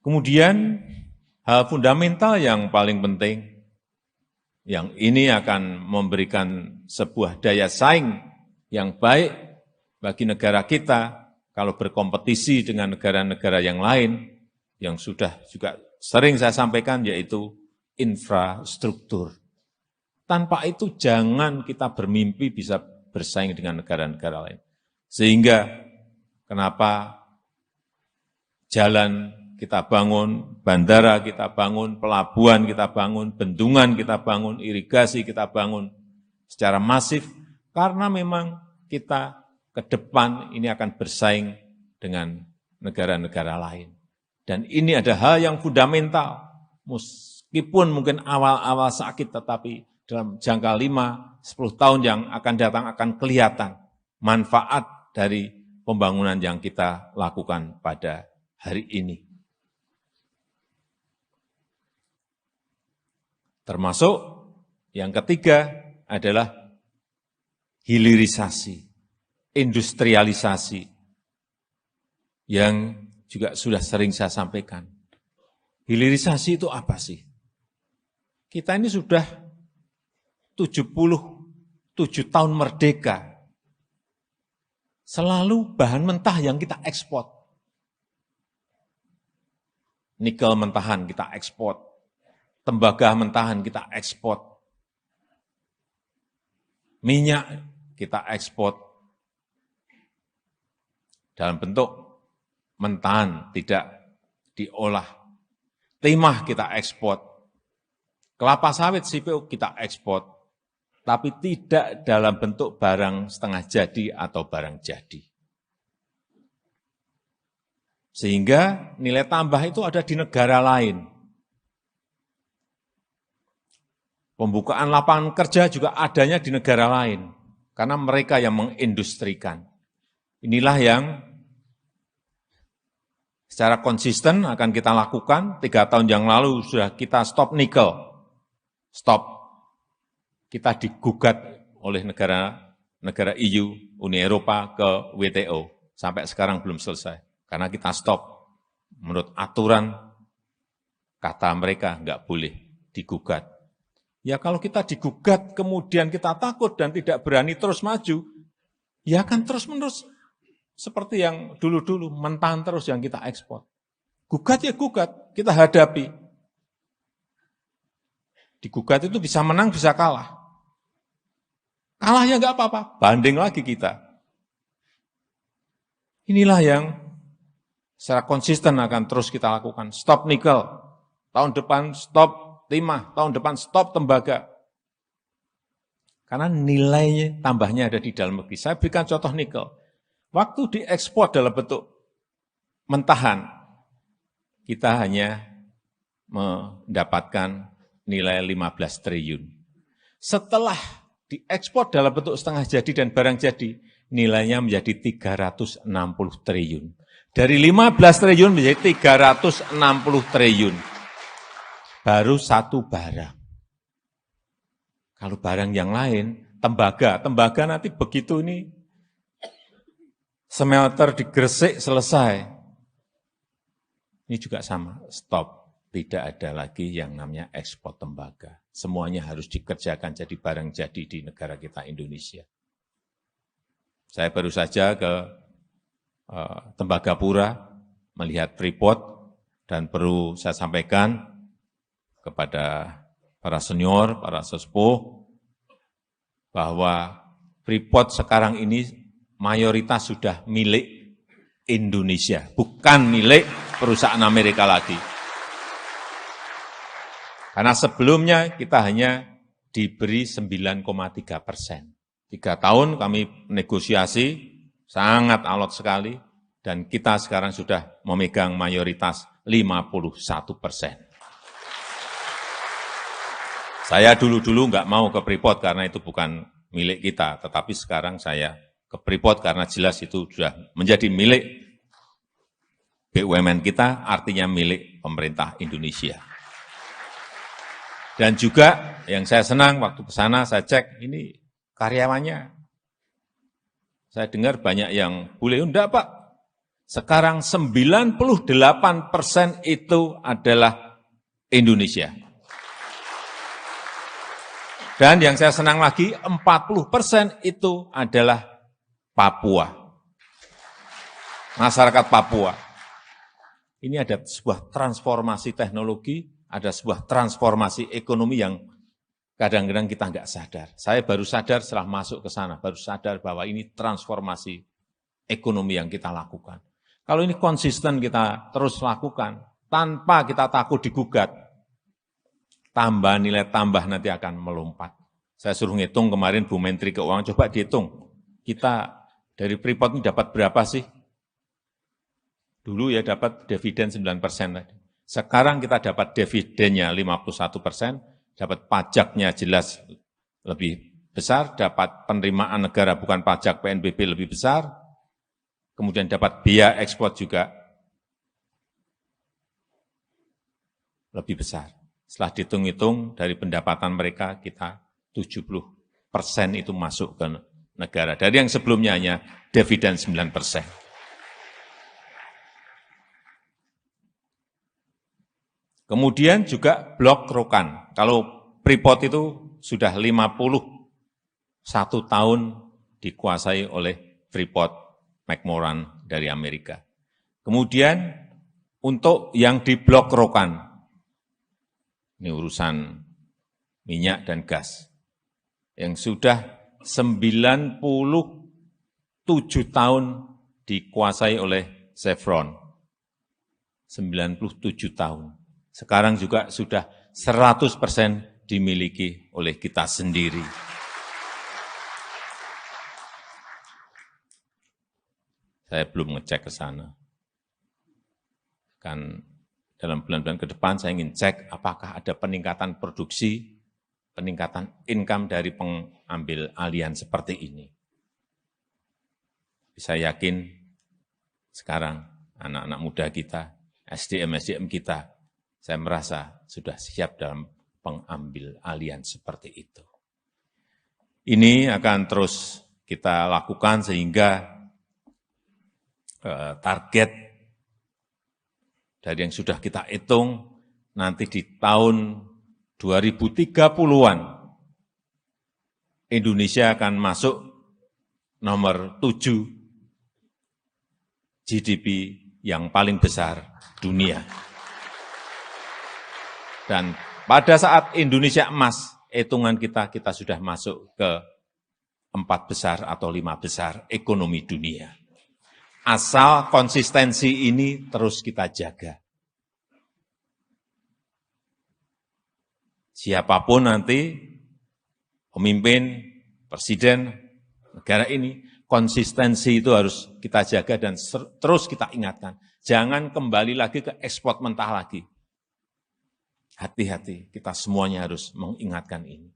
Kemudian hal fundamental yang paling penting, yang ini akan memberikan sebuah daya saing yang baik bagi negara kita kalau berkompetisi dengan negara-negara yang lain, yang sudah juga sering saya sampaikan, yaitu infrastruktur. Tanpa itu jangan kita bermimpi bisa bersaing dengan negara-negara lain. Sehingga kenapa jalan kita bangun, bandara kita bangun, pelabuhan kita bangun, bendungan kita bangun, irigasi kita bangun secara masif, karena memang kita ke depan ini akan bersaing dengan negara-negara lain. Dan ini ada hal yang fundamental, meskipun mungkin awal-awal sakit, tetapi dalam jangka 5-10 tahun yang akan datang akan kelihatan manfaat dari pembangunan yang kita lakukan pada hari ini. Termasuk yang ketiga adalah hilirisasi, industrialisasi, yang juga sudah sering saya sampaikan. Hilirisasi itu apa sih? Kita ini sudah 77 tahun merdeka. Selalu bahan mentah yang kita ekspor. Nikel mentahan kita ekspor. Tembaga mentahan kita ekspor. Minyak kita ekspor. Dalam bentuk mentahan, tidak diolah. Timah kita ekspor. Kelapa sawit CPO kita ekspor. Tapi tidak dalam bentuk barang setengah jadi atau barang jadi. Sehingga nilai tambah itu ada di negara lain. Pembukaan lapangan kerja juga adanya di negara lain, karena mereka yang mengindustrikan. Inilah yang secara konsisten akan kita lakukan. 3 tahun yang lalu sudah kita stop nikel, stop. Kita digugat oleh negara EU, Uni Eropa ke WTO. Sampai sekarang belum selesai, karena kita stop. Menurut aturan, kata mereka nggak boleh digugat. Ya kalau kita digugat, kemudian kita takut dan tidak berani terus maju, ya akan terus-menerus seperti yang dulu-dulu, mentahan terus yang kita ekspor. Gugat ya gugat, kita hadapi. Digugat itu bisa menang, bisa kalah. Kalah ya nggak apa-apa, banding lagi kita. Inilah yang secara konsisten akan terus kita lakukan. Stop nikel, tahun depan stop timah, tahun depan stop tembaga. Karena nilainya tambahnya ada di dalam negeri. Saya berikan contoh nikel. Waktu diekspor dalam bentuk mentahan, kita hanya mendapatkan nilai 15 triliun. Setelah diekspor dalam bentuk setengah jadi dan barang jadi, nilainya menjadi 360 triliun. Dari 15 triliun menjadi 360 triliun. Baru satu barang. Kalau barang yang lain, tembaga nanti begitu ini smelter di Gresik selesai. Ini juga sama, stop. Tidak ada lagi yang namanya ekspor tembaga. Semuanya harus dikerjakan jadi barang jadi di negara kita Indonesia. Saya baru saja ke Tembagapura melihat Freeport dan perlu saya sampaikan kepada para senior, para sesepuh, bahwa Freeport sekarang ini mayoritas sudah milik Indonesia, bukan milik perusahaan Amerika lagi. Karena sebelumnya kita hanya diberi 9,3%. 3 tahun kami negosiasi, sangat alot sekali, dan kita sekarang sudah memegang mayoritas 51%. Saya dulu-dulu nggak mau ke Freeport karena itu bukan milik kita, tetapi sekarang saya ke Freeport karena jelas itu sudah menjadi milik BUMN kita, artinya milik pemerintah Indonesia. Dan juga yang saya senang waktu ke sana saya cek, ini karyawannya. Saya dengar banyak yang boleh, enggak Pak, Sekarang 98% itu adalah Indonesia. Dan yang saya senang lagi, 40% itu adalah Papua. Masyarakat Papua. Ini ada sebuah transformasi teknologi, ada sebuah transformasi ekonomi yang kadang-kadang kita nggak sadar. Saya baru sadar setelah masuk ke sana, baru sadar bahwa ini transformasi ekonomi yang kita lakukan. Kalau ini konsisten kita terus lakukan, tanpa kita takut digugat, tambah nilai tambah nanti akan melompat. Saya suruh ngitung kemarin Bu Menteri Keuangan, coba dihitung. Kita dari Freeport ini dapat berapa sih? Dulu ya dapat dividen 9% tadi. Sekarang kita dapat dividennya 51%, dapat pajaknya jelas lebih besar, dapat penerimaan negara bukan pajak PNBP lebih besar, kemudian dapat biaya ekspor juga lebih besar. Setelah dihitung-hitung dari pendapatan mereka, kita 70% itu masuk ke negara. Dari yang sebelumnya hanya dividen 9%. Kemudian juga blok rokan. Kalau Freeport itu sudah 51 tahun dikuasai oleh Freeport McMoran dari Amerika. Kemudian untuk yang di blok rokan, ini urusan minyak dan gas, yang sudah 97 tahun dikuasai oleh Chevron. 97 tahun. Sekarang juga sudah 100% dimiliki oleh kita sendiri. Saya belum ngecek ke sana. Kan dalam bulan-bulan ke depan saya ingin cek apakah ada peningkatan produksi, peningkatan income dari pengambil alihan seperti ini. Saya yakin sekarang anak-anak muda kita, SDM kita, saya merasa sudah siap dalam pengambil alihan seperti itu. Ini akan terus kita lakukan sehingga target dari yang sudah kita hitung nanti di tahun 2030-an Indonesia akan masuk nomor 7 GDP yang paling besar dunia. Dan pada saat Indonesia emas, hitungan kita sudah masuk ke 4 besar atau 5 besar ekonomi dunia. Asal konsistensi ini terus kita jaga. Siapapun nanti pemimpin, presiden negara ini, konsistensi itu harus kita jaga dan terus kita ingatkan. Jangan kembali lagi ke ekspor mentah lagi. Hati-hati, kita semuanya harus mengingatkan ini.